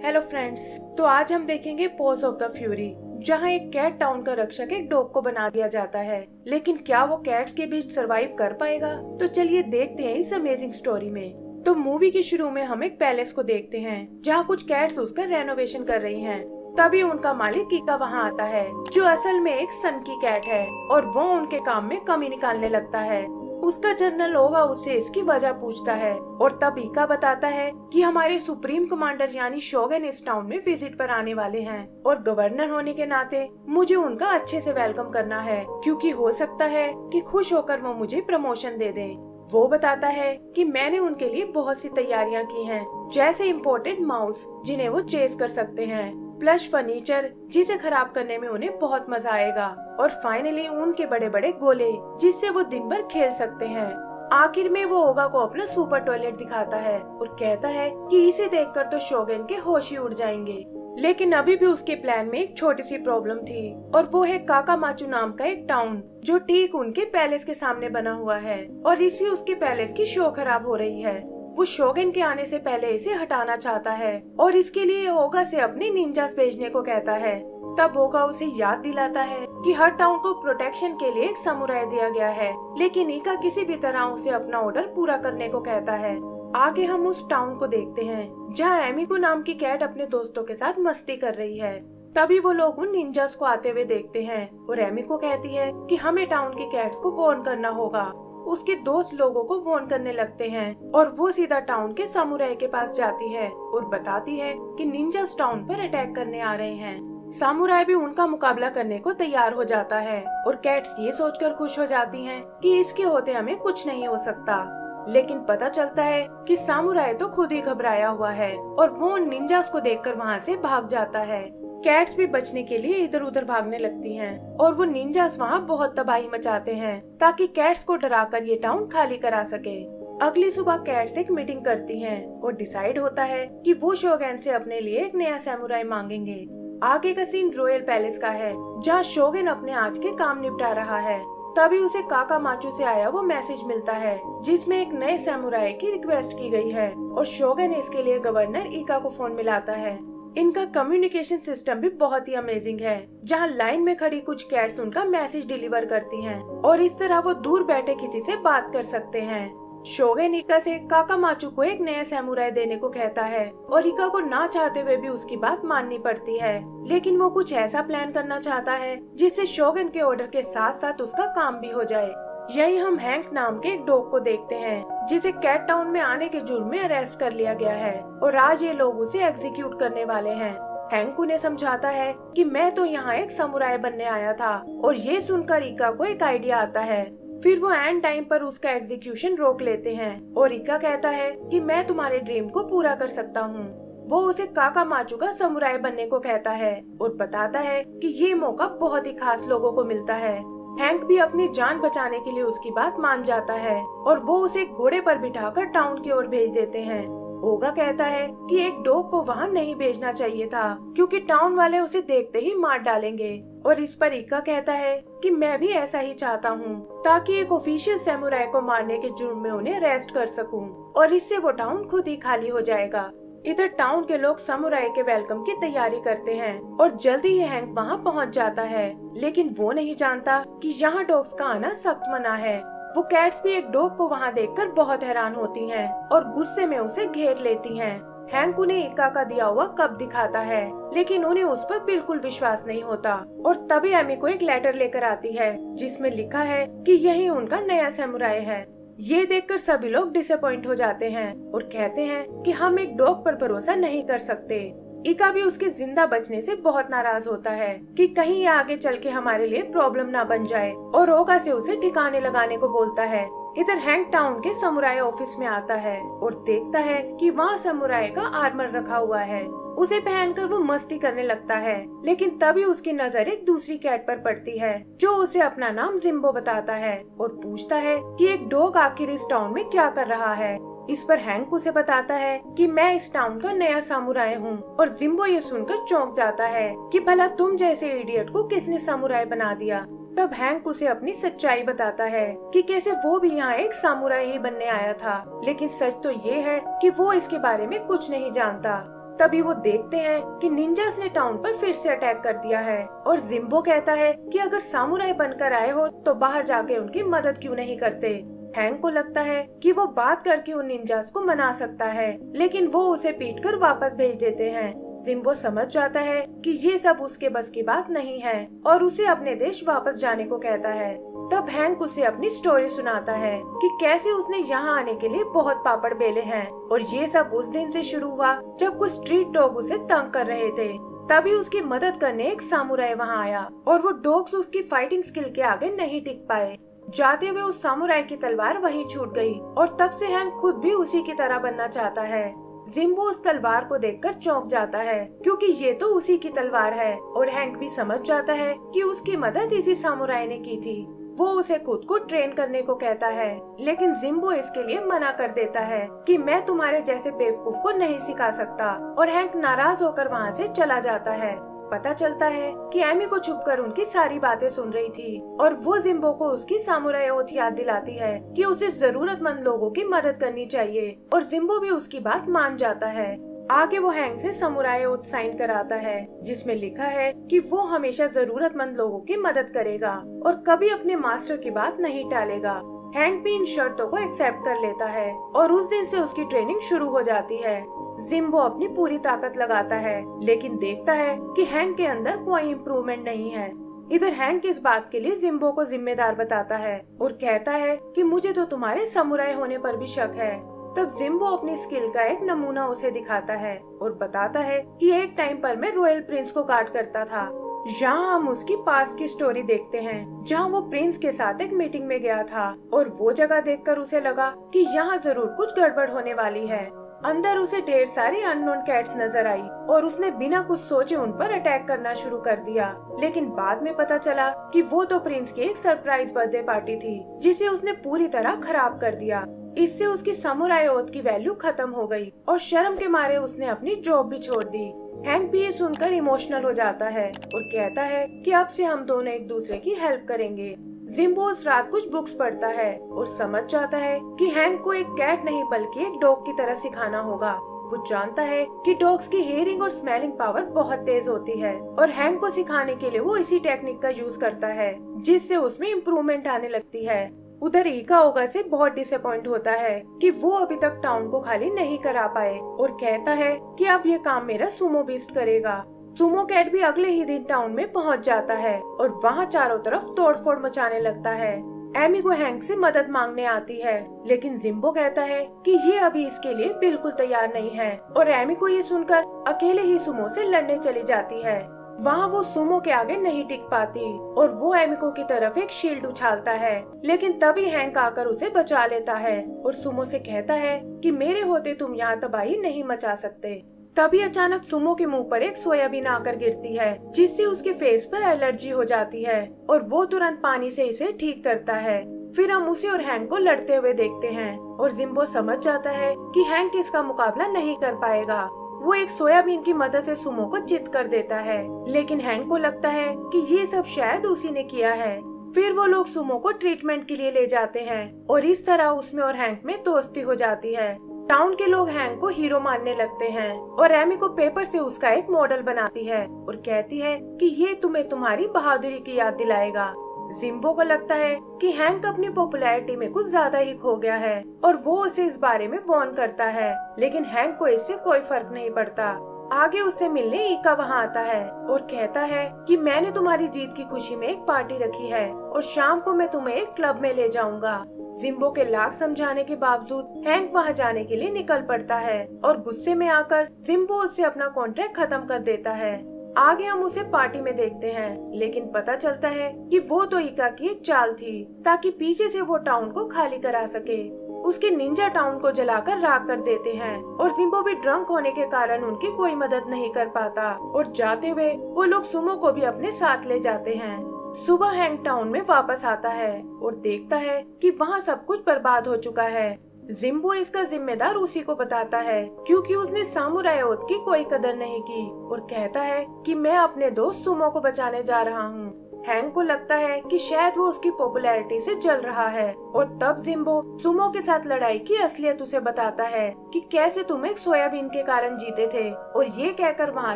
Hello friends, तो आज हम देखेंगे पॉज ऑफ द फ्यूरी, जहां एक कैट टाउन का रक्षक एक डॉग को बना दिया जाता है। लेकिन क्या वो कैट्स के बीच सरवाइव कर पाएगा? तो चलिए देखते हैं इस अमेजिंग स्टोरी में। तो मूवी के शुरू में हम एक पैलेस को देखते हैं, जहां कुछ कैट्स उसका रेनोवेशन कर रही हैं। तभी उनका मालिक कीका वहां आता है, जो असल में एक सन की कैट है, और वो उनके काम में कमी निकालने लगता है। उसका जनरल ओगा उससे इसकी वजह पूछता है, और तब ईका बताता है कि हमारे सुप्रीम कमांडर यानी शोगन इस टाउन में विजिट पर आने वाले हैं, और गवर्नर होने के नाते मुझे उनका अच्छे से वेलकम करना है, क्योंकि हो सकता है कि खुश होकर वो मुझे प्रमोशन दे दें। वो बताता है कि मैंने उनके लिए बहुत सी तैयारियां की हैं, जैसे इम्पोर्टेड माउस जिन्हें वो चेस कर सकते हैं, प्लस फर्नीचर जिसे खराब करने में उन्हें बहुत मजा आएगा, और फाइनली उनके बड़े बड़े गोले जिससे वो दिन भर खेल सकते हैं। आखिर में वो ओगा को अपना सुपर टॉयलेट दिखाता है और कहता है कि इसे देखकर तो शोगन के होश ही उड़ जाएंगे। लेकिन अभी भी उसके प्लान में एक छोटी सी प्रॉब्लम थी, और वो है काकामाचू नाम का एक टाउन, जो ठीक उनके पैलेस के सामने बना हुआ है, और इसी उसके पैलेस की शो खराब हो रही है। वो शोगन के आने से पहले इसे हटाना चाहता है, और इसके लिए ओगा से अपने निंजास भेजने को कहता है। तब ओगा उसे याद दिलाता है कि हर टाउन को प्रोटेक्शन के लिए एक समुराय दिया गया है, लेकिन ईका किसी भी तरह उसे अपना ऑर्डर पूरा करने को कहता है। आगे हम उस टाउन को देखते हैं, जहाँ एमिको नाम की कैट अपने दोस्तों के साथ मस्ती कर रही है। तभी वो लोग उन निंजास को आते हुए देखते हैं, और एमिको कहती है कि हमें टाउन की कैट्स को वार्न करना होगा। उसके दोस्त लोगों को वार्न करने लगते हैं, और वो सीधा टाउन के समुराय के पास जाती है और बताती है कि निंजास टाउन पर अटैक करने आ रहे हैं। सामुराई भी उनका मुकाबला करने को तैयार हो जाता है, और कैट्स ये सोचकर खुश हो जाती हैं कि इसके होते हमें कुछ नहीं हो सकता। लेकिन पता चलता है कि सामुराई तो खुद ही घबराया हुआ है, और वो उन निंजास को देखकर वहाँ से भाग जाता है। कैट्स भी बचने के लिए इधर उधर भागने लगती हैं, और वो निंजास वहाँ बहुत तबाही मचाते हैं, ताकि कैट्स को डराकर ये टाउन खाली करा सके। अगली सुबह कैट्स एक मीटिंग करती हैं, और डिसाइड होता है कि वो शोगन से अपने लिए एक नया सैमुराई मांगेंगे। आगे का सीन रॉयल पैलेस का है, जहाँ शोगन अपने आज के काम निपटा रहा है। तभी उसे काकामाचू से आया वो मैसेज मिलता है, जिसमें एक नए सैमुराई की रिक्वेस्ट की गई है, और शोगन इसके लिए गवर्नर ईका को फोन मिलाता है। इनका कम्युनिकेशन सिस्टम भी बहुत ही अमेजिंग है, जहाँ लाइन में खड़ी कुछ कैट्स उनका मैसेज डिलीवर करती हैं, और इस तरह वो दूर बैठे किसी से बात कर सकते हैं। शोगन ईका से काकामाचू को एक नया सैमुराई देने को कहता है, और ईका को ना चाहते हुए भी उसकी बात माननी पड़ती है। लेकिन वो कुछ ऐसा प्लान करना चाहता है जिससे शोगन के ऑर्डर के साथ साथ उसका काम भी हो जाए। यही हम हैंक नाम के एक डॉग को देखते हैं, जिसे कैट टाउन में आने के जुर्म में अरेस्ट कर लिया गया है, और आज ये लोग उसे एग्जीक्यूट करने वाले हैं। हैंक उन्हें समझाता है कि मैं तो यहाँ एक समुराई बनने आया था, और ये सुनकर ईका को एक आइडिया आता है। फिर वो एंड टाइम पर उसका एग्जीक्यूशन रोक लेते हैं, और ईका कहता है कि मैं तुम्हारे ड्रीम को पूरा कर सकता हूँ। वो उसे काकामाचू का समुराई बनने को कहता है, और बताता है कि ये मौका बहुत ही खास लोगों को मिलता है। हैंक भी अपनी जान बचाने के लिए उसकी बात मान जाता है, और वो उसे घोड़े पर बिठाकर टाउन की ओर भेज देते हैं। ओगा कहता है कि एक डॉग को वहाँ नहीं भेजना चाहिए था, क्योंकि टाउन वाले उसे देखते ही मार डालेंगे। और इस पर ईका कहता है कि मैं भी ऐसा ही चाहता हूँ, ताकि एक ऑफिशियल सैमुराई को मारने के जुर्म में उन्हें अरेस्ट कर सकूं, और इससे वो टाउन खुद ही खाली हो जाएगा। इधर टाउन के लोग समुराई के वेलकम की तैयारी करते हैं, और जल्दी ही हैंक वहाँ पहुँच जाता है। लेकिन वो नहीं जानता कि यहाँ डॉग्स का आना सख्त मना है। वो कैट्स भी एक डॉग को वहाँ देखकर बहुत हैरान होती हैं, और गुस्से में उसे घेर लेती हैं। हैंक उन्हें ईका का दिया हुआ कप दिखाता है, लेकिन उन्हें उस पर बिल्कुल विश्वास नहीं होता। और तभी एमी को एक लेटर लेकर आती है, जिसमें लिखा है कि यही उनका नया सैमुराई है। ये देखकर सभी लोग डिसअपॉइंट हो जाते हैं, और कहते हैं कि हम एक डॉग पर भरोसा नहीं कर सकते। ईका भी उसके जिंदा बचने से बहुत नाराज होता है कि कहीं ये आगे चल के हमारे लिए प्रॉब्लम ना बन जाए, और ओगा से उसे ठिकाने लगाने को बोलता है। इधर हैंक टाउन के समुराई ऑफिस में आता है, और देखता है कि वहाँ समुराई का आर्मर रखा हुआ है। उसे पहनकर वो मस्ती करने लगता है, लेकिन तभी उसकी नजर एक दूसरी कैट पर पड़ती है, जो उसे अपना नाम जिम्बो बताता है, और पूछता है कि एक डॉग आखिर इस टाउन में क्या कर रहा है। इस पर हैंक उसे बताता है कि मैं इस टाउन का नया सामुराई हूँ, और जिम्बो ये सुनकर चौंक जाता है कि भला तुम जैसे इडियट को किसने सामुराई बना दिया। तब हैंक उसे अपनी सच्चाई बताता है कि कैसे वो भी यहाँ एक सामुराई ही बनने आया था, लेकिन सच तो ये है कि वो इसके बारे में कुछ नहीं जानता। तभी वो देखते हैं कि निंजास ने टाउन पर फिर से अटैक कर दिया है और जिम्बो कहता है कि अगर सामुराई बनकर आए हो तो बाहर जाके उनकी मदद क्यों नहीं करते। हैंक को लगता है कि वो बात करके उन निंजास को मना सकता है, लेकिन वो उसे पीटकर वापस भेज देते हैं। जिम्बो समझ जाता है कि ये सब उसके बस की बात नहीं है और उसे अपने देश वापस जाने को कहता है। तब हैंक उसे अपनी स्टोरी सुनाता है कि कैसे उसने यहाँ आने के लिए बहुत पापड़ बेले हैं और ये सब उस दिन से शुरू हुआ जब कुछ स्ट्रीट डॉग उसे तंग कर रहे थे। तभी उसकी मदद करने एक सामुराई वहाँ आया और वो डॉग्स उसकी फाइटिंग स्किल के आगे नहीं टिक पाए। जाते हुए उस सामुराई की तलवार वहीं छूट गई और तब से हैंक खुद भी उसी की तरह बनना चाहता है। जिम्बो उस तलवार को देखकर चौंक जाता है क्योंकि ये तो उसी की तलवार है और हैंक भी समझ जाता है कि उसकी मदद इसी सामुराई ने की थी। वो उसे खुद को ट्रेन करने को कहता है, लेकिन जिम्बो इसके लिए मना कर देता है कि मैं तुम्हारे जैसे बेवकूफ को नहीं सिखा सकता और हैंक नाराज होकर वहाँ से चला जाता है। पता चलता है कि एमी को छुपकर उनकी सारी बातें सुन रही थी और वो जिम्बो को उसकी सामुराई ओथ याद दिलाती है कि उसे जरूरतमंद लोगों की मदद करनी चाहिए और जिम्बो भी उसकी बात मान जाता है। आगे वो हैंक से सामुराई ओथ साइन कराता है जिसमें लिखा है कि वो हमेशा जरूरतमंद लोगों की मदद करेगा और कभी अपने मास्टर की बात नहीं टालेगा। हैंक भी इन शर्तों को एक्सेप्ट कर लेता है और उस दिन से उसकी ट्रेनिंग शुरू हो जाती है। जिम्बो अपनी पूरी ताकत लगाता है लेकिन देखता है कि हैंक के अंदर कोई इम्प्रूवमेंट नहीं है। इधर हैंक इस बात के लिए जिम्बो को जिम्मेदार बताता है और कहता है कि मुझे तो तुम्हारे समुराई होने पर भी शक है। तब जिम्बो अपनी स्किल का एक नमूना उसे दिखाता है और बताता है कि एक टाइम पर मैं रॉयल प्रिंस को गार्ड करता था। यहाँ हम उसकी पास की स्टोरी देखते हैं जहाँ वो प्रिंस के साथ एक मीटिंग में गया था और वो जगह देखकर उसे लगा कि यहाँ जरूर कुछ गड़बड़ होने वाली है। अंदर उसे ढेर सारी अननोन कैट्स नजर आई और उसने बिना कुछ सोचे उन पर अटैक करना शुरू कर दिया, लेकिन बाद में पता चला कि वो तो प्रिंस की एक सरप्राइज बर्थडे पार्टी थी जिसे उसने पूरी तरह खराब कर दिया। इससे उसकी सामुराई ओथ की वैल्यू खत्म हो गई और शर्म के मारे उसने अपनी जॉब भी छोड़ दी। हैंक भी ये सुनकर इमोशनल हो जाता है और कहता है कि अब से हम दोनों एक दूसरे की हेल्प करेंगे। जिम्बो उस रात कुछ बुक्स पढ़ता है और समझ जाता है कि हैंक को एक कैट नहीं बल्कि एक डॉग की तरह सिखाना होगा। वो जानता है कि डॉग्स की हियरिंग और स्मेलिंग पावर बहुत तेज होती है और हैंक को सिखाने के लिए वो इसी टेक्निक का यूज करता है जिससे उसमें इम्प्रूवमेंट आने लगती है। उधर ईका ओगा से बहुत डिसअपॉइंट होता है कि वो अभी तक टाउन को खाली नहीं करा पाए और कहता है कि अब ये काम मेरा सुमो बीस्ट करेगा। सुमो कैट भी अगले ही दिन टाउन में पहुंच जाता है और वहाँ चारों तरफ तोड़फोड़ मचाने लगता है। एमी को हैंक से मदद मांगने आती है, लेकिन जिम्बो कहता है कि ये अभी इसके लिए बिल्कुल तैयार नहीं है और एमी को ये सुनकर अकेले ही सुमो से लड़ने चली जाती है। वहाँ वो सुमो के आगे नहीं टिक पाती और वो एमिको की तरफ एक शील्ड उछालता है, लेकिन तभी हैंक आकर उसे बचा लेता है और सुमो से कहता है कि मेरे होते तुम यहाँ तबाही नहीं मचा सकते। तभी अचानक सुमो के मुंह पर एक सोयाबीन आकर गिरती है जिससे उसके फेस पर एलर्जी हो जाती है और वो तुरंत पानी से इसे ठीक करता है। फिर हम उसे और हैंक को लड़ते हुए देखते हैं और जिम्बो समझ जाता है कि हैंक इसका मुकाबला नहीं कर पाएगा। वो एक सोयाबीन की मदद से सुमो को चित कर देता है, लेकिन हैंक को लगता है कि ये सब शायद उसी ने किया है। फिर वो लोग सुमो को ट्रीटमेंट के लिए ले जाते हैं और इस तरह उसमें और हैंक में दोस्ती हो जाती है। टाउन के लोग हैंक को हीरो मानने लगते हैं और एमी को पेपर से उसका एक मॉडल बनाती है और कहती है कि ये तुम्हें तुम्हारी बहादुरी की याद दिलाएगा। जिम्बो को लगता है कि हैंक अपनी पॉपुलैरिटी में कुछ ज्यादा ही खो गया है और वो उसे इस बारे में वार्न करता है, लेकिन हैंक को इससे कोई फर्क नहीं पड़ता। आगे उससे मिलने ईका वहाँ आता है और कहता है कि मैंने तुम्हारी जीत की खुशी में एक पार्टी रखी है और शाम को मैं तुम्हें एक क्लब में ले जाऊंगा। जिम्बो के लाख समझाने के बावजूद हैंक वहाँ जाने के लिए निकल पड़ता है और गुस्से में आकर जिम्बो उससे अपना कॉन्ट्रैक्ट खत्म कर देता है। आगे हम उसे पार्टी में देखते हैं, लेकिन पता चलता है कि वो तो ईका की एक चाल थी ताकि पीछे से वो टाउन को खाली करा सके। उसके निंजा टाउन को जलाकर राख कर देते हैं और जिम्बो भी ड्रंक होने के कारण उनकी कोई मदद नहीं कर पाता और जाते हुए वो लोग सुमो को भी अपने साथ ले जाते हैं। सुबह हैंक टाउन में वापस आता है और देखता है कि वहाँ सब कुछ बर्बाद हो चुका है। जिम्बो इसका जिम्मेदार उसी को बताता है क्योंकि उसने सामुराई ओथ की कोई कदर नहीं की और कहता है कि मैं अपने दोस्त सुमो को बचाने जा रहा हूँ। हैंक को लगता है कि शायद वो उसकी पॉपुलैरिटी से जल रहा है और तब जिम्बो सुमो के साथ लड़ाई की असलियत उसे बताता है कि कैसे तुम एक सोयाबीन के कारण जीते थे, और ये कहकर वहाँ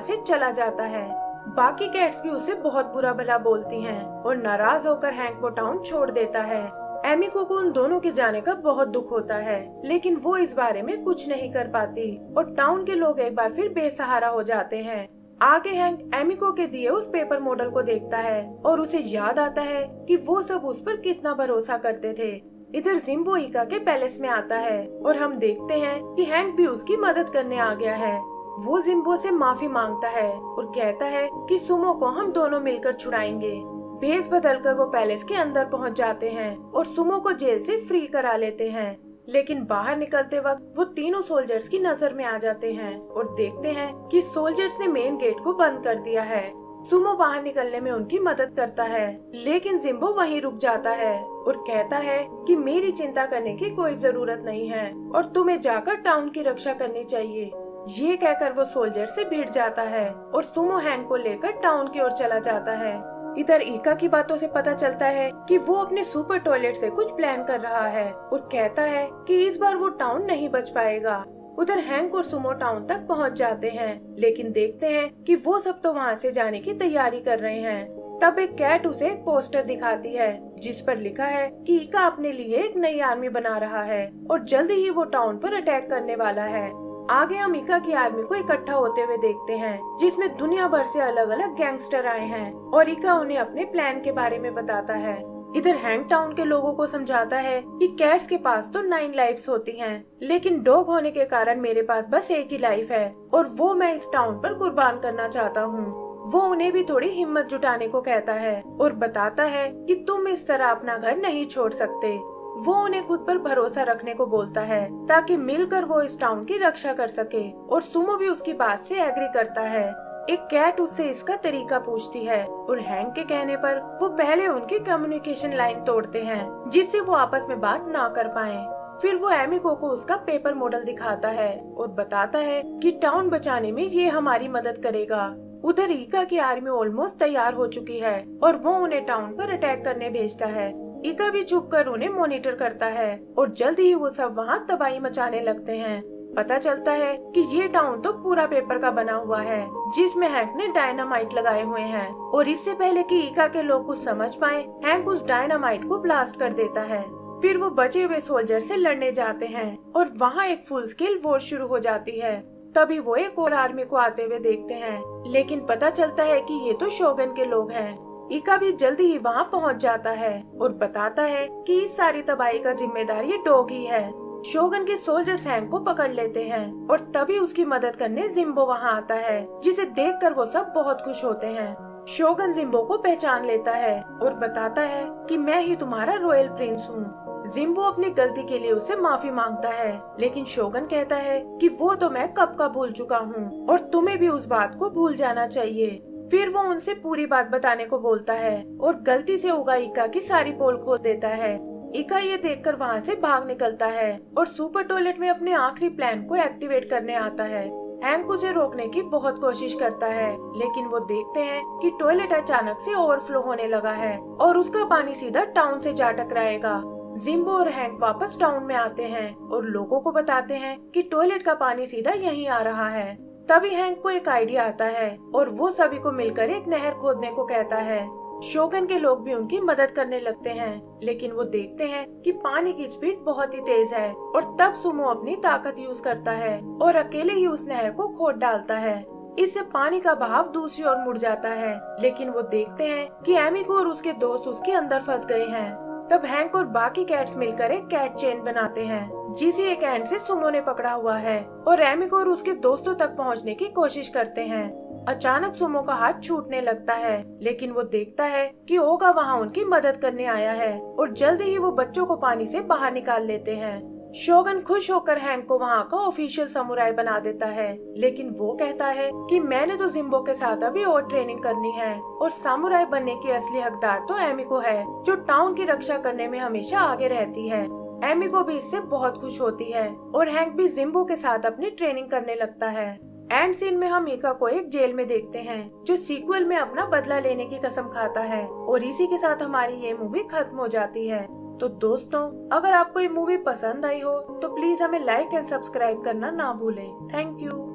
से चला जाता है। बाकी कैट्स भी उसे बहुत बुरा भला बोलती हैं और नाराज होकर हैंक वो टाउन छोड़ देता है। एमिको को उन दोनों के जाने का बहुत दुख होता है, लेकिन वो इस बारे में कुछ नहीं कर पाती और टाउन के लोग एक बार फिर बेसहारा हो जाते हैं। आगे हैंक एमिको के दिए उस पेपर मॉडल को देखता है और उसे याद आता है कि वो सब उस पर कितना भरोसा करते थे। इधर जिम्बो इका के पैलेस में आता है और हम देखते हैं कि हैंक भी उसकी मदद करने आ गया है। वो जिम्बो से माफी मांगता है और कहता है कि सुमो को हम दोनों मिलकर छुड़ाएंगे। भेस बदलकर वो पैलेस के अंदर पहुंच जाते हैं और सुमो को जेल से फ्री करा लेते हैं। लेकिन बाहर निकलते वक्त वो तीनों सोल्जर्स की नजर में आ जाते हैं और देखते हैं कि सोल्जर्स ने मेन गेट को बंद कर दिया है। सुमो बाहर निकलने में उनकी मदद करता है, लेकिन जिम्बो वहीं रुक जाता है और कहता है कि मेरी चिंता करने की कोई जरूरत नहीं है और तुम्हें जाकर टाउन की रक्षा करनी चाहिए। ये कहकर वो सोल्जर से भिड़ जाता है और सुमो हैंक को लेकर टाउन की ओर चला जाता है। इधर इका की बातों से पता चलता है कि वो अपने सुपर टॉयलेट से कुछ प्लान कर रहा है और कहता है कि इस बार वो टाउन नहीं बच पाएगा। उधर हैंक और सुमो टाउन तक पहुंच जाते हैं, लेकिन देखते हैं कि वो सब तो वहां से जाने की तैयारी कर रहे हैं। तब एक कैट उसे एक पोस्टर दिखाती है जिस पर लिखा है कि इका अपने लिए एक नई आर्मी बना रहा है और जल्दी ही वो टाउन पर अटैक करने वाला है। आगे हम इका की आर्मी को इकट्ठा होते हुए देखते हैं, जिसमें दुनिया भर से अलग अलग गैंगस्टर आए हैं और इका उन्हें अपने प्लान के बारे में बताता है। इधर हैंक टाउन के लोगों को समझाता है कि कैट्स के पास तो 9 लाइफ्स होती हैं, लेकिन डॉग होने के कारण मेरे पास बस एक ही लाइफ है और वो मैं इस टाउन पर कुर्बान करना चाहता हूँ। वो उन्हें भी थोड़ी हिम्मत जुटाने को कहता है और बताता है कि तुम इस तरह अपना घर नहीं छोड़ सकते। वो उन्हें खुद पर भरोसा रखने को बोलता है ताकि मिलकर वो इस टाउन की रक्षा कर सके और सुमो भी उसकी बात से एग्री करता है। एक कैट उससे इसका तरीका पूछती है और हैंक के कहने पर वो पहले उनकी कम्युनिकेशन लाइन तोड़ते हैं जिससे वो आपस में बात ना कर पाए। फिर वो एमिको को उसका पेपर मॉडल दिखाता है और बताता है कि टाउन बचाने में ये हमारी मदद करेगा। उधर इका की आर्मी ऑलमोस्ट तैयार हो चुकी है और वो उन्हें टाउन पर अटैक करने भेजता है। इका भी छुप कर उन्हें मॉनिटर करता है और जल्दी ही वो सब वहाँ तबाही मचाने लगते हैं। पता चलता है कि ये टाउन तो पूरा पेपर का बना हुआ है जिसमें हैंक ने डायनामाइट लगाए हुए हैं और इससे पहले कि इका के लोग कुछ समझ पाए, हैंक उस डायनामाइट को ब्लास्ट कर देता है। फिर वो बचे हुए सोल्जर से लड़ने जाते हैं और वहाँ एक फुल स्केल वॉर शुरू हो जाती है। तभी वो एक और आर्मी को आते हुए देखते हैं, लेकिन पता चलता है कि ये तो शोगन के लोग हैं। इका भी जल्दी ही वहाँ पहुँच जाता है और बताता है कि इस सारी तबाही का जिम्मेदार ये डॉग ही है। शोगन के सोल्जर्स हैंक को पकड़ लेते हैं और तभी उसकी मदद करने जिम्बो वहाँ आता है, जिसे देखकर वो सब बहुत खुश होते हैं। शोगन जिम्बो को पहचान लेता है और बताता है कि मैं ही तुम्हारा रॉयल प्रिंस हूँ। जिम्बो अपनी गलती के लिए उससे माफी मांगता है, लेकिन शोगन कहता है कि वो तो मैं कब का भूल चुका हूँ और तुम्हें भी उस बात को भूल जाना चाहिए। फिर वो उनसे पूरी बात बताने को बोलता है और गलती से उगा इका की सारी पोल खोल देता है। इका ये देखकर वहाँ से भाग निकलता है और सुपर टॉयलेट में अपने आखिरी प्लान को एक्टिवेट करने आता है। हैंक उसे रोकने की बहुत कोशिश करता है, लेकिन वो देखते हैं कि टॉयलेट अचानक से ओवरफ्लो होने लगा है और उसका पानी सीधा टाउन से जा टकराएगा। जिम्बो और हैंक वापस टाउन में आते हैं और लोगों को बताते हैं कि टॉयलेट का पानी सीधा यहीं आ रहा है। तभी हैंक को एक आइडिया आता है और वो सभी को मिलकर एक नहर खोदने को कहता है। शोगन के लोग भी उनकी मदद करने लगते हैं, लेकिन वो देखते हैं कि पानी की स्पीड बहुत ही तेज है और तब सुमो अपनी ताकत यूज करता है और अकेले ही उस नहर को खोद डालता है। इससे पानी का बहाव दूसरी ओर मुड़ जाता है, लेकिन वो देखते हैं कि एमिको और उसके दोस्त उसके अंदर फंस गए हैं। तब हैंक और बाकी कैट्स मिलकर एक कैट चेन बनाते हैं जिसे एक एंड से सुमो ने पकड़ा हुआ है और एमिको और उसके दोस्तों तक पहुंचने की कोशिश करते हैं। अचानक सुमो का हाथ छूटने लगता है, लेकिन वो देखता है कि ओगा वहाँ उनकी मदद करने आया है और जल्दी ही वो बच्चों को पानी से बाहर निकाल लेते हैं। शोगन खुश होकर हैंक को वहाँ का ऑफिशियल समुराई बना देता है, लेकिन वो कहता है कि मैंने तो जिम्बो के साथ अभी और ट्रेनिंग करनी है और सामुराई बनने की असली हकदार तो एमिको है, जो टाउन की रक्षा करने में हमेशा आगे रहती है। एमिको भी इससे बहुत खुश होती है और हैंक भी जिम्बो के साथ अपनी ट्रेनिंग करने लगता है। एंड सीन में हम मीका को एक जेल में देखते हैं जो सीक्वल में अपना बदला लेने की कसम खाता है और इसी के साथ हमारी ये मूवी खत्म हो जाती है। तो दोस्तों, अगर आपको ये मूवी पसंद आई हो तो प्लीज हमें लाइक एंड सब्सक्राइब करना ना भूलें। Thank you.